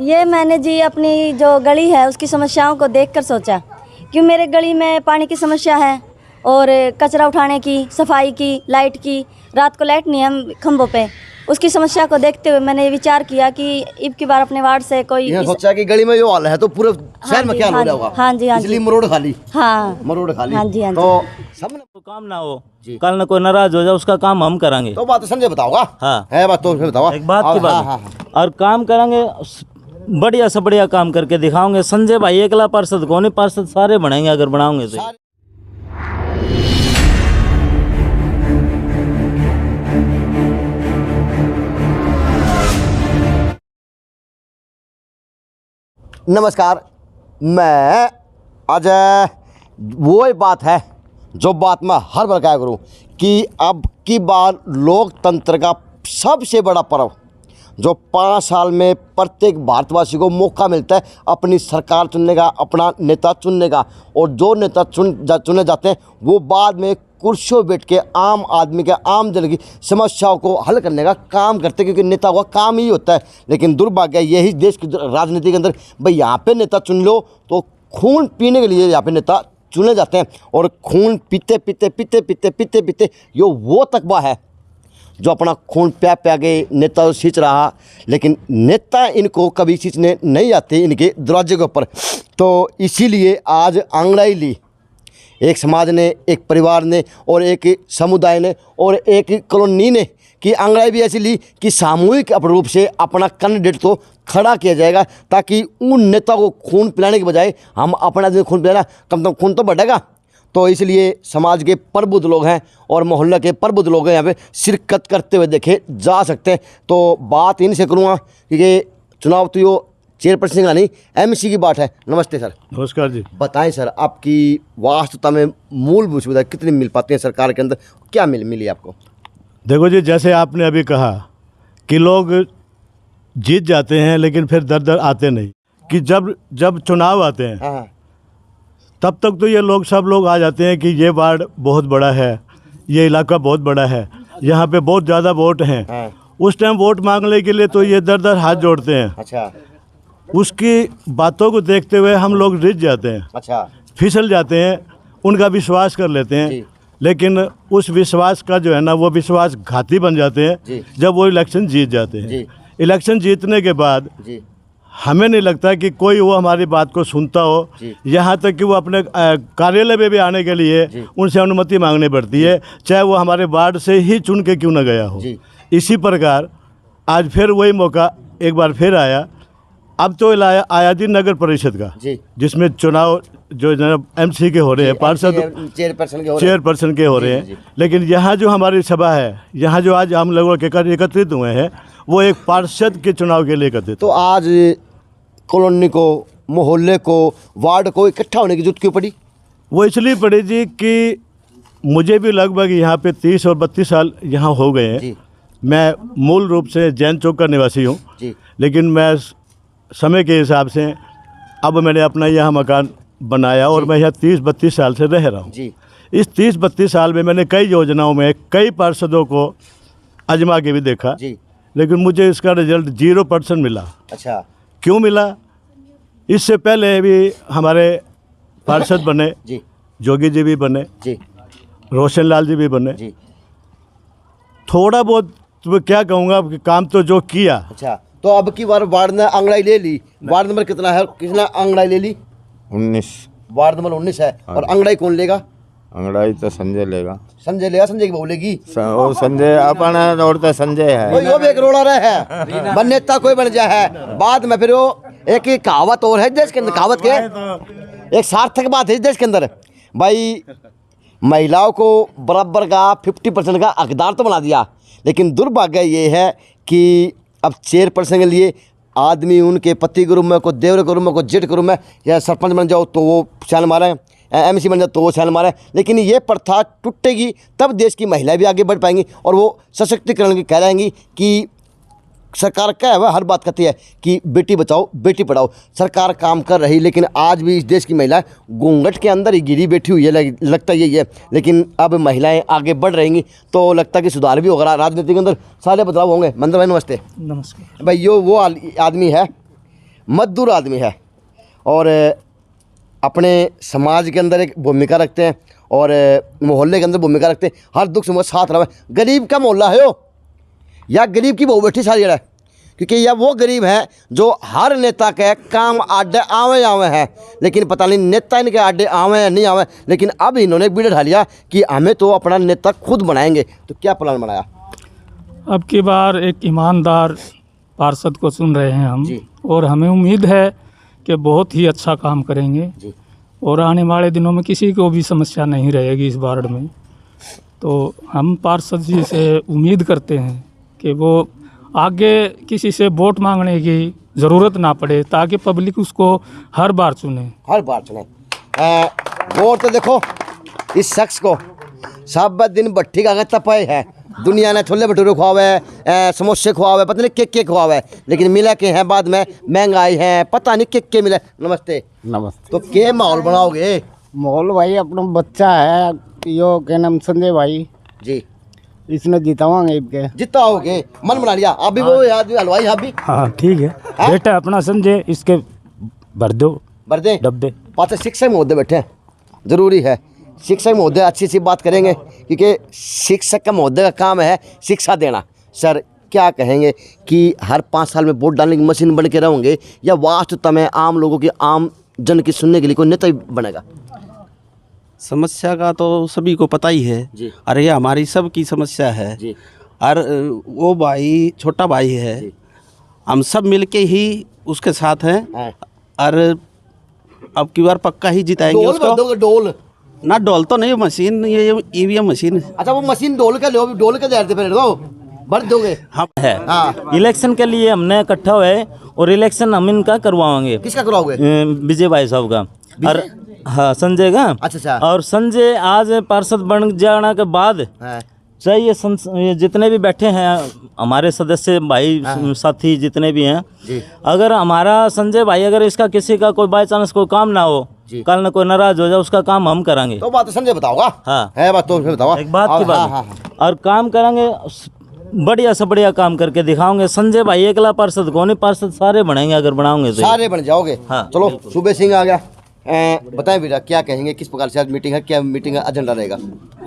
ये मैंने जी अपनी जो गली है उसकी समस्याओं को देखकर सोचा कि मेरे गली में पानी की समस्या है और कचरा उठाने की, सफाई की, लाइट की। रात को लाइट नहीं है हम खंभों पे। उसकी समस्या को देखते हुए मैंने विचार किया कि इब की बार अपने वार्ड से कोई सोचा कि गली में जो हाल है तो पूरे शहर में क्या हो रहा होगा। हाँ जी, हाँ इसलिए मरोड़ खाली। हाँ मरोड़ खाली। हाँ जी, हाँ जी। तो सबने तो काम ना हो, कल ना कोई नाराज हो जाए, उसका काम हम करेंगे। तो बात तो संजय बताओगा। हाँ है बात तो फिर बताओ। एक बात की बात। हाँ। और काम करेंगे, बढ़िया से बढ़िया काम करके दिखाओगे। संजय भाई एकला पार्षद कौन है, पार्षद सारे बनेंगे अगर बनाओगे तो। नमस्कार, मैं अजय। वो बात है जो बात मैं हर बार क्या करूं कि अब की बार लोकतंत्र का सबसे बड़ा पर्व जो 5 साल में प्रत्येक भारतवासी को मौका मिलता है अपनी सरकार चुनने का, अपना नेता चुनने का, और जो नेता चुने जाते हैं वो बाद में कुर्सियों बैठ के आम आदमी के, आम जन की समस्याओं को हल करने का काम करते हैं, क्योंकि नेता का काम ही होता है। लेकिन दुर्भाग्य यही देश की राजनीति के अंदर, भाई यहाँ पे नेता चुन लो तो खून पीने के लिए यहाँ पे नेता चुने जाते हैं, और खून पीते पीते यो वो तकबा है जो अपना खून प्या के नेता सींच रहा, लेकिन नेता इनको कभी सींचने नहीं आते इनके दरवाजे के ऊपर। तो इसीलिए आज आंगड़ाई ली एक समाज ने, एक परिवार ने, और एक समुदाय ने, और एक कॉलोनी ने, कि आंगड़ाई भी ऐसी ली कि सामूहिक रूप से अपना कैंडिडेट तो खड़ा किया जाएगा, ताकि उन नेता को खून पिलाने के बजाय हम अपना खून पिलाना, कम से कम खून तो बढ़ेगा। तो इसलिए समाज के प्रबुद्ध लोग हैं और मोहल्ला के प्रबुद्ध लोग हैं यहाँ पे शिरकत करते हुए देखे जा सकते हैं। तो बात इनसे करूँगा क्योंकि चुनाव तो यो चेयरपर्सन का नहीं, एमसी की बात है। नमस्ते सर। नमस्कार जी। बताएं सर, आपकी वास्तुता में मूलभूत सुविधा कितनी मिल पाती है सरकार के अंदर, क्या मिली आपको? देखो जी, जैसे आपने अभी कहा कि लोग जीत जाते हैं लेकिन फिर दर आते नहीं, कि जब चुनाव आते हैं हाँ। तब तक तो ये लोग सब लोग आ जाते हैं कि ये वार्ड बहुत बड़ा है, ये इलाका बहुत बड़ा है, यहाँ पे बहुत ज़्यादा वोट हैं। हाँ। उस टाइम वोट मांगने के लिए तो ये दर हाथ जोड़ते हैं। अच्छा। उसकी बातों को देखते हुए हम लोग रिझ जाते हैं। अच्छा। फिसल जाते हैं, उनका विश्वास कर लेते हैं। लेकिन उस विश्वास का जो है ना, वो विश्वास घाती बन जाते हैं जब वो इलेक्शन जीत जाते हैं। इलेक्शन जीतने के बाद हमें नहीं लगता कि कोई वो हमारी बात को सुनता हो, यहाँ तक कि वो अपने कार्यालय में भी आने के लिए उनसे अनुमति मांगनी पड़ती है, चाहे वो हमारे वार्ड से ही चुन के क्यों न गया हो। इसी प्रकार आज फिर वही मौका एक बार फिर आया। अब तो आया जी नगर परिषद का, जिसमें चुनाव जो एमसी के हो रहे हैं, पार्षद चेयरपर्सन के हो रहे हैं। लेकिन यहाँ जो हमारी सभा है, यहाँ जो आज हम लोग एकत्रित हुए हैं, वो एक पार्षद के चुनाव के लिए एकत्रित। तो आज कॉलोनी को, मोहल्ले को, वार्ड को इकट्ठा होने की जरूरत क्यों पड़ी? वो इसलिए पड़ी जी कि मुझे भी लगभग यहाँ पे 30 और 32 साल यहाँ हो गए हैं। मैं मूल रूप से जैन चौक का निवासी हूँ, लेकिन मैं समय के हिसाब से अब मैंने अपना यहाँ मकान बनाया और मैं यहाँ 30-32 साल से रह रहा हूँ। इस 30-32 साल में मैंने कई योजनाओं में कई पार्षदों को आजमा के भी देखा, लेकिन मुझे इसका रिजल्ट 0% मिला। अच्छा। क्यों मिला? इससे पहले भी हमारे पार्षद बने, जोगी जी भी बने, रोशन लाल जी भी बने। थोड़ा बहुत तो क्या कहूँगा, काम तो जो किया। अच्छा, तो अब की बार वार्ड ने अंगड़ाई ले ली। वार्ड नंबर कितना है, किसने अंगड़ाई ले ली? 19। वार्ड नंबर 19 है। और अंगड़ाई कौन लेगा? अंगड़ाई तो संजय लेगा। संजय लेगा। संजय की बहू लेगी। संजय अपन और तो संजय है। यो भी एक रोड़ा रहा है, बन नेता कोई बन जाए है बाद में। फिर वो एक कहावत और है देश के अंदर, कहावत के एक सार्थक बात है देश के अंदर, भाई महिलाओं को बराबर का 50% का हकदार तो बना दिया, लेकिन दुर्भाग्य ये है कि अब चेयरपर्सन के लिए आदमी उनके पति के रूप में, को देवर के रूप में, को जेठ के रूप में, या सरपंच बन जाओ तो वो छाल मारे, एमसी बन जाओ तो वो छाल मारे। लेकिन ये प्रथा टूटेगी तब देश की महिलाएं भी आगे बढ़ पाएंगी और वो सशक्तिकरण की कहलाएंगी। कि सरकार क्या है, वह हर बात कहती है कि बेटी बचाओ बेटी पढ़ाओ। सरकार काम कर रही, लेकिन आज भी इस देश की महिलाएं घूंघट के अंदर ही गिरी बैठी हुई है, लगता यही है। लेकिन अब महिलाएं आगे बढ़ रहेंगी तो लगता है कि सुधार भी होगा, राजनीति के अंदर सारे बदलाव होंगे। मंदर भाई नमस्ते। नमस्कार भाई यो वो आदमी है, मजदूर आदमी है और अपने समाज के अंदर एक भूमिका रखते हैं और मोहल्ले के अंदर भूमिका रखते हैं, हर दुख सुख में साथ रहे। गरीब का मोहल्ला है यो, या गरीब की बहू बैठी सारी जगह, क्योंकि यह वो गरीब है जो हर नेता के काम आडे आवे हैं, लेकिन पता नहीं नेता इनके आडे आवे या नहीं आवे। लेकिन अब इन्होंने एक बीड़ा ढा लिया कि हमें तो अपना नेता खुद बनाएंगे। तो क्या प्लान बनाया? अब की बार एक ईमानदार पार्षद को चुन रहे हैं हम जी। और हमें उम्मीद है कि बहुत ही अच्छा काम करेंगे जी। और आने वाले दिनों में किसी को भी समस्या नहीं रहेगी इस वार्ड में। तो हम पार्षद जी से उम्मीद करते हैं कि वो आगे किसी से वोट मांगने की ज़रूरत ना पड़े, ताकि पब्लिक उसको हर बार चुने। हर बार चुने। और तो देखो इस शख्स को सब दिन भट्टी का तपाए है, दुनिया ने छोले भटूरे खुआवे, समोसे खुआवे, पता नहीं के खुआवे, लेकिन मिला के हैं बाद में महंगाई है, पता नहीं के मिला। नमस्ते। नमस्ते। तो क्या माहौल बनाओगे? माहौल भाई अपना बच्चा है यो क्या नाम संजय भाई जी, इसने जितावांगे के जितना होगे मन बना लिया। आप भी वो याद हलवाई आप भी हाँ ठीक है बेटा, अपना संजय इसके भर दो भर दें डब्बे। पास शिक्षक महोदय बैठे हैं, जरूरी है शिक्षक महोदय अच्छी सी बात करेंगे, क्योंकि शिक्षक का महोदय का काम है शिक्षा देना। सर क्या कहेंगे कि हर 5 साल में वोट डालने की मशीन बन के रहोगे, या वास्तव में आम लोगों की आम जन की सुनने के लिए कोई नेता ही बनेगा? समस्या का तो सभी को पता ही है जी। अरे ये हमारी सबकी समस्या है जी। और वो भाई छोटा भाई है जी। हम सब मिलके ही उसके साथ हैं हाँ। और अब की बार पक्का ही जिताएंगे डोल भर उसको। दोगे? डोल ना डोल तो नहीं, मशीन ये ईवीएम मशीन है। अच्छा वो मशीन डोल के लो, डोल के दे फिर दो भर दोगे? हाँ है। हाँ। इलेक्शन के लिए हमने इकट्ठा हुए और इलेक्शन हम इनका करवाएंगे। किसका कराओगे? विजय भाई साहब का। और हाँ संजय का। अच्छा। और संजय आज पार्षद बन जाने के बाद हाँ। चाहे ये जितने भी बैठे हैं हमारे सदस्य भाई साथी जितने भी हैं, जी। अगर हमारा संजय भाई अगर इसका किसी का कोई बाई चांस कोई काम ना हो, कल ना कोई नाराज हो जाए, उसका काम हम करांगे। तो बात तो संजय बताओगा। हाँ। है बात तो बताओ। एक बात की बात। हाँ। और काम करांगे, बढ़िया से बढ़िया काम करके दिखाओगे। संजय भाई अकेला पार्षद कौन है, पार्षद सारे बनेंगे अगर बनाओगे तो। सारे बन जाओगे। हाँ, चलो बिल्कुल। सुबह सिंह आ गया। बताएं बेटा क्या कहेंगे, किस प्रकार से आज मीटिंग है, क्या मीटिंग का एजेंडा रहेगा?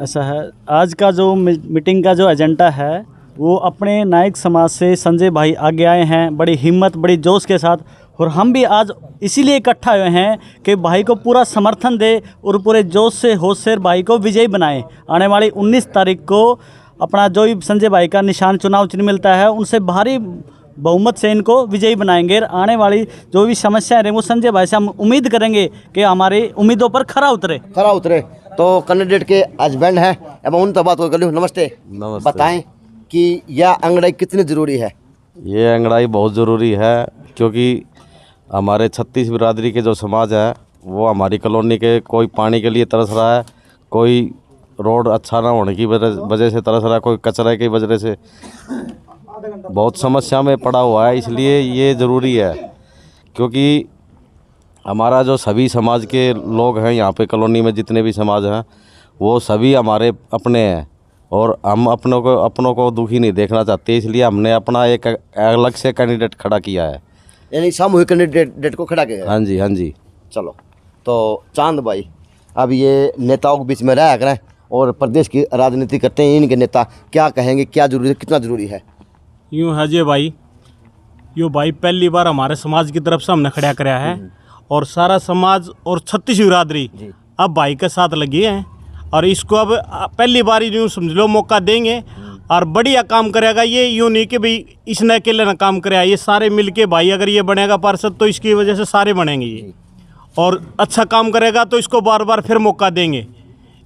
ऐसा है, आज का जो मीटिंग का जो एजेंडा है वो अपने नायक समाज से संजय भाई आगे आए हैं बड़ी हिम्मत बड़ी जोश के साथ, और हम भी आज इसीलिए इकट्ठा हुए हैं कि भाई को पूरा समर्थन दे और पूरे जोश से होश से भाई को विजयी बनाएं। आने वाली 19 तारीख को अपना जो भी संजय भाई का निशान चुनाव चिन्ह मिलता है उनसे भारी बहुमत से इनको विजयी बनाएंगे। आने वाली जो भी समस्याएं रहेंगी वो संजय भाई से हम उम्मीद करेंगे कि हमारी उम्मीदों पर खरा उतरे। तो कैंडिडेट के हस्बैंड हैं, अब उन तो बात कर लूँ। नमस्ते। नमस्ते। बताएं कि यह अंगड़ाई कितनी ज़रूरी है? ये अंगड़ाई बहुत ज़रूरी है, क्योंकि हमारे 36 बिरादरी के जो समाज है वो हमारी कॉलोनी के कोई पानी के लिए तरस रहा है, कोई रोड अच्छा ना होने की वजह से तरस रहा है, कोई कचरे की वजह से बहुत समस्या में पड़ा हुआ है। इसलिए ये ज़रूरी है, क्योंकि हमारा जो सभी समाज के लोग हैं यहाँ पे कॉलोनी में जितने भी समाज हैं वो सभी हमारे अपने हैं, और हम अपनों को दुखी नहीं देखना चाहते। इसलिए हमने अपना एक अलग से कैंडिडेट खड़ा किया है, यानी सामूहिक कैंडिडेट को खड़ा किया है। हाँ जी, हाँ जी। चलो तो चांद भाई, अब ये नेताओं के बीच में रह करें और प्रदेश की राजनीति करते हैं इनके नेता, क्या कहेंगे, क्या जरूरी है, कितना ज़रूरी है? यूँ है जे भाई, यो भाई पहली बार हमारे समाज की तरफ से हमने खड़ा कराया है, और सारा समाज और 36 बिरादरी अब भाई के साथ लगी है, और इसको अब पहली बार यूँ समझ लो मौका देंगे और बढ़िया काम करेगा। ये यूँ नहीं कि भाई इसने अकेले ना काम कराया, ये सारे मिलके भाई अगर ये बनेगा पार्षद तो इसकी वजह से सारे बनेंगे ये, और अच्छा काम करेगा तो इसको बार बार फिर मौका देंगे।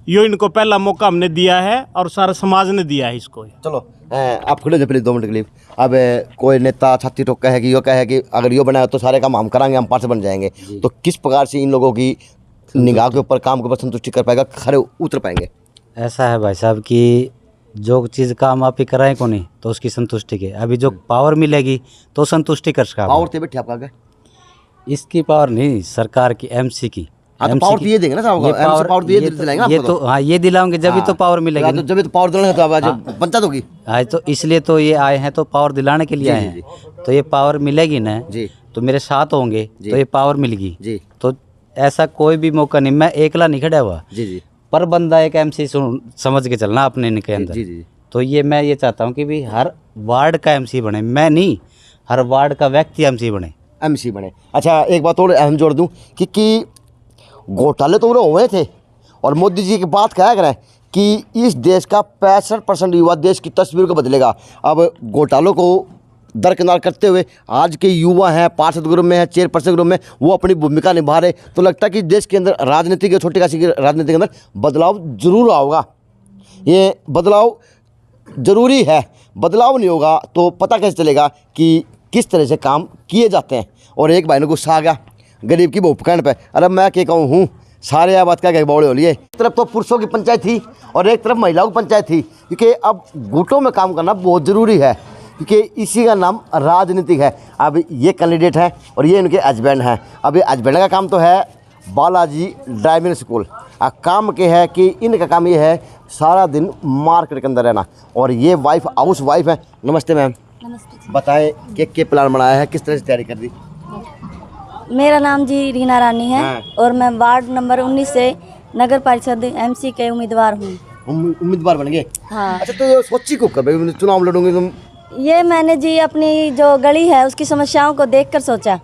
यो इनको पहला मौका हमने दिया है और सारा समाज ने दिया है इसको। चलो आप खड़े हो प्लीज 2 मिनट के लिए। अब कोई नेता छाती ठोक कहे कि यो कहे कि अगर यो बनाया तो सारे काम हम कराएंगे, हम पार्षद बन जाएंगे, तो किस प्रकार से इन लोगों की निगाह के ऊपर काम के ऊपर संतुष्टि कर पाएगा, खड़े उतर पाएंगे? ऐसा है भाई साहब कि जो चीज़ काम आप ही कराएं को नहीं तो उसकी संतुष्टि के, अभी जो पावर मिलेगी तो संतुष्टि कर सका। पावर थे बैठे आपका आगे? इसकी पावर नहीं, सरकार की एमसी की। हाँ तो MC पावर तो की- ये देंगे ना साहब, ये MC पावर पावर तो ये दिलाएंगे ये आपको तो हाँ ये दिलाओगे जब तो पावर मिलेगी तो जब तो पावर दिलाएंगे तो अब पंचायत होगी। हाँ तो इसलिए तो ये आए हैं, तो पावर दिलाने के लिए आए हैं। तो ये पावर मिलेगी ना जी तो मेरे साथ होंगे तो ये पावर मिलेगी जी तो ऐसा कोई भी मौका नहीं, मैं एकला नहीं खड़ा हुआ जी जी पर बंदा एक MC समझ के चलना अपने इनके अंदर। जी जी तो ये मैं ये चाहता हूँ कि भी हर वार्ड का MC बने, मैं नहीं हर वार्ड का व्यक्ति MC बने। MC बने। अच्छा एक बात और अहम जोड़ दूं कि घोटाले तो पूरे हुए थे और मोदी जी की बात कहा करें कि इस देश का 65% युवा देश की तस्वीर को बदलेगा। अब घोटालों को दरकिनार करते हुए आज के युवा हैं, पार्षद ग्रुप में हैं, चेयरपर्सन ग्रुप में, वो अपनी भूमिका निभा रहे। तो लगता है कि देश के अंदर राजनीति के छोटी काशी की राजनीति के अंदर बदलाव जरूर आओगा। ये बदलाव ज़रूरी है, बदलाव नहीं होगा तो पता कैसे चलेगा कि किस तरह से काम किए जाते हैं। और एक भाई ने गुस्सा आ गया गरीब की भूखंड पे, अरे मैं क्या कहूँ हूँ सारे यह बात क्या कह बौड़े हो लिए। एक तरफ तो पुरुषों की पंचायत थी और एक तरफ महिलाओं की पंचायत थी, क्योंकि अब गुटों में काम करना बहुत ज़रूरी है, क्योंकि इसी का नाम राजनीतिक है। अब ये कैंडिडेट हैं और ये इनके हस्बैंड हैं। अब ये हस्बैंड का काम तो है बालाजी ड्राइविंग स्कूल, काम के है कि इनका काम ये है सारा दिन मार्केट के अंदर रहना। और ये वाइफ हाउस वाइफ है। नमस्ते मैम, नमस्ते। बताएं क्या प्लान बनाया है, किस तरह से तैयारी कर दी? मेरा नाम जी रीना रानी है हाँ। और मैं वार्ड नंबर 19 से नगर परिषद MC के उम्मीदवार हूँ। उम्मीदवार बन गए? हाँ। अच्छा तो सोची को कब चुनाव लड़ूंगी तुम? ये मैंने जी अपनी जो गली है उसकी समस्याओं को देखकर सोचा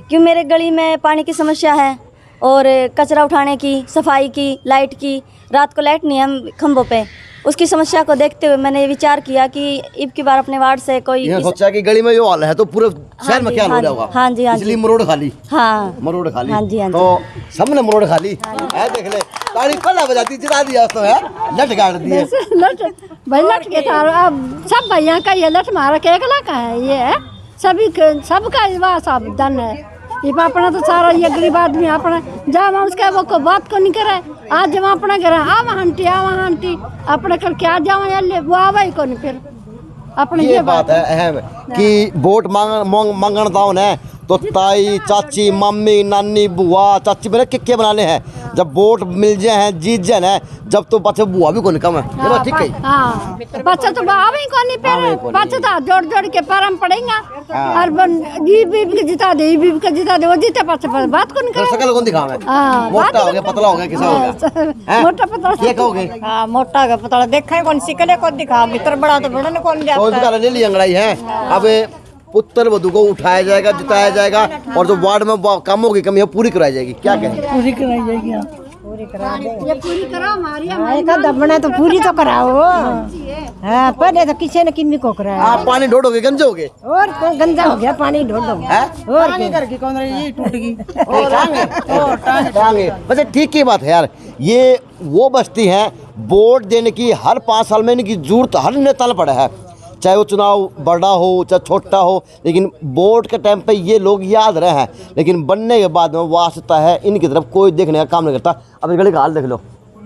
कि मेरे गली में पानी की समस्या है और कचरा उठाने की, सफाई की, लाइट की, रात को लाइट नहीं है हम खंभों पे, उसकी समस्या को देखते हुए मैंने विचार किया कि इब की बार अपने वार्ड से कोई सोचा कि गली में जो हाल है तो पूरे शहर में क्या हो रहा होगा। हाँ जी हाँ इसलिए जी मरोड़ खाली। हाँ मरोड़ खाली। हाँ जी हाँ जी। तो सबने मरोड़ खाली है, देख ले ताड़ी पहला बजाती जिता दिया तो है, लट गाड़ दिए। लट भाई लट के तार अब सब भैया का ये लट मारा के अकेला का है, ये है सभी सबका युवा सब धन है। ये अपना तो सारा ये गरीब आदमी अपना जब उसका वो को बात को नहीं करे, आज जब अपना घर आवा आंटी अपने करके आ जाओ वो आवा ही को नहीं फिर अपने ये बात है अहम कि वोट मांगन दाओ ने तो ताई चाची मम्मी नानी बुआ चाची मेरे किक्के बनाने हैं। जब वोट मिल जाए हैं जीत जाए ना जब तो बच्चे बुआ भी को निकम है। ये बात ठीक है। हाँ बच्चा तो आवे ही को नहीं फिर बच्चा तो जोड़ जोड़ के परम पड़ेगा और ये भी जिता दे वो जीते पाछे बात को नहीं करे सकल कौन दिखावे? हाँ मोटा हो गया पतला हो गया किसा हो गया? मोटा पतला ये कहोगे? हाँ मोटा का पतला देखा कौन सिकले कौन दिखा भीतर बड़ा तो बड़ा कौन तो जाता इसका ले ली अंगड़ाई है। अब पुत्र वधु को उठाया जाएगा, जिताया जाएगा और जो वार्ड में कामों की कमी है पूरी कराई जाएगी। क्या कहें? पूरी कराई जाएगी। ये पूरी कराओ हमारी दबना तो पूरी तो कराओ। हाँ पहले तो किसी ने किन्नी को कराया। आप पानी ढोड़ोगे गंजे हो गए और गंदा हो गया पानी ढोड़ दो और करके कौन रही ये टूट गई टांगे। वैसे ठीक की बात है यार, ये वो बस्ती है वोट देने की हर 5 साल में इनकी जरूरत हर नेता ने पड़ा है, चाहे वो चुनाव बड़ा हो चाहे छोटा हो, लेकिन वोट के टाइम पे ये लोग याद रहे हैं, लेकिन बनने के बाद में वास्ता है इनकी तरफ कोई देखने का काम नहीं करता। अब गली का हाल देख लो,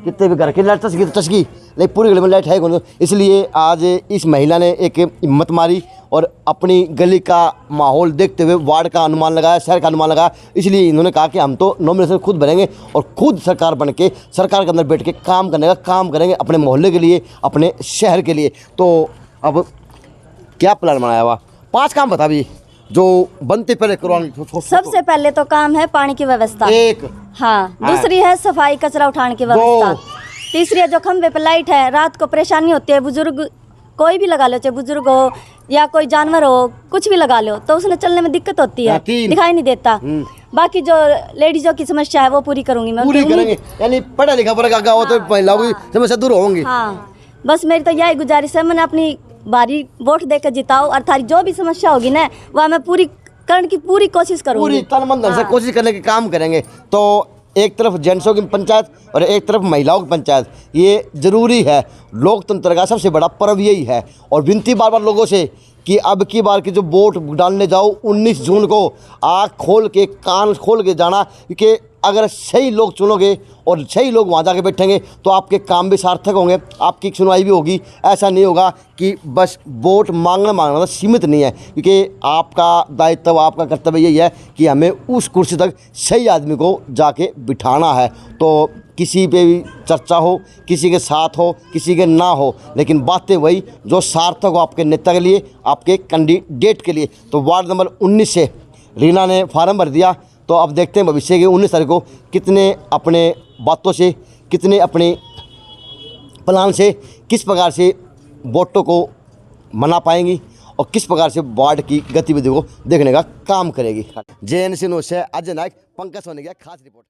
कितने भी घर की लाइट टचकी तो टचकी, लेकिन पूरी गली में लाइट है कौन। इसलिए आज इस महिला ने एक हिम्मत मारी और अपनी गली का माहौल देखते हुए वार्ड का अनुमान लगाया, शहर का अनुमान लगाया। इसलिए इन्होंने कहा कि हम तो नॉमिनेशन खुद भरेंगे और खुद सरकार बन के सरकार के अंदर बैठ के काम करने का काम करेंगे अपने मोहल्ले के लिए, अपने शहर के लिए। तो अब क्या प्लान बनाया हुआ? 5 काम बता भी जो बनते पहले करवाने। सबसे पहले तो काम है पानी की व्यवस्था, एक। हाँ दूसरी है सफाई कचरा उठाने की व्यवस्था, तीसरी है जो खंभे पे लाइट है, रात को परेशानी होती है, बुजुर्ग कोई भी लगा लो, चाहे बुजुर्ग हो या कोई जानवर हो, कुछ भी लगा लो तो उसने चलने में दिक्कत होती है, दिखाई नहीं देता। बाकी जो लेडीजों की समस्या है वो पूरी करूंगी मैं, पूरी करेंगे। यानी पढ़ा लिखा वर्ग आगा हो तो महिलाओं की समस्या दूर होंगी। हाँ बस मेरी तो यही गुजारिश है, मैंने अपनी बारी वोट देकर जिताओ और थारी जो भी समस्या होगी ना वह मैं पूरी करने की पूरी कोशिश करूंगी, पूरी तन मन धन से कोशिश करने के काम करेंगे। तो एक तरफ जेंट्सों की पंचायत और एक तरफ महिलाओं की पंचायत, ये ज़रूरी है। लोकतंत्र का सबसे बड़ा पर्व यही है। और विनती बार बार लोगों से कि अब की बार की जो वोट डालने जाओ 19 जून को आँख खोल के कान खोल के जाना, क्योंकि अगर सही लोग चुनोगे और सही लोग वहाँ जाके बैठेंगे तो आपके काम भी सार्थक होंगे, आपकी सुनवाई भी होगी। ऐसा नहीं होगा कि बस वोट मांगना तो सीमित नहीं है, क्योंकि आपका दायित्व, आपका कर्तव्य यही है कि हमें उस कुर्सी तक सही आदमी को जाके बिठाना है। तो किसी पे भी चर्चा हो, किसी के साथ हो, किसी के ना हो, लेकिन बातें वही जो सार्थक हो आपके नेता के लिए, आपके कैंडिडेट के लिए। तो वार्ड नंबर 19 से रीना ने फार्म भर दिया। तो अब देखते हैं भविष्य के 19 तारीख को कितने अपने बातों से, कितने अपने प्लान से, किस प्रकार से वोटों को मना पाएंगी और किस प्रकार से वार्ड की गतिविधि को देखने का काम करेगी। JNC न्यूज़ से अजय नायक, पंकज सोनी की खास रिपोर्ट।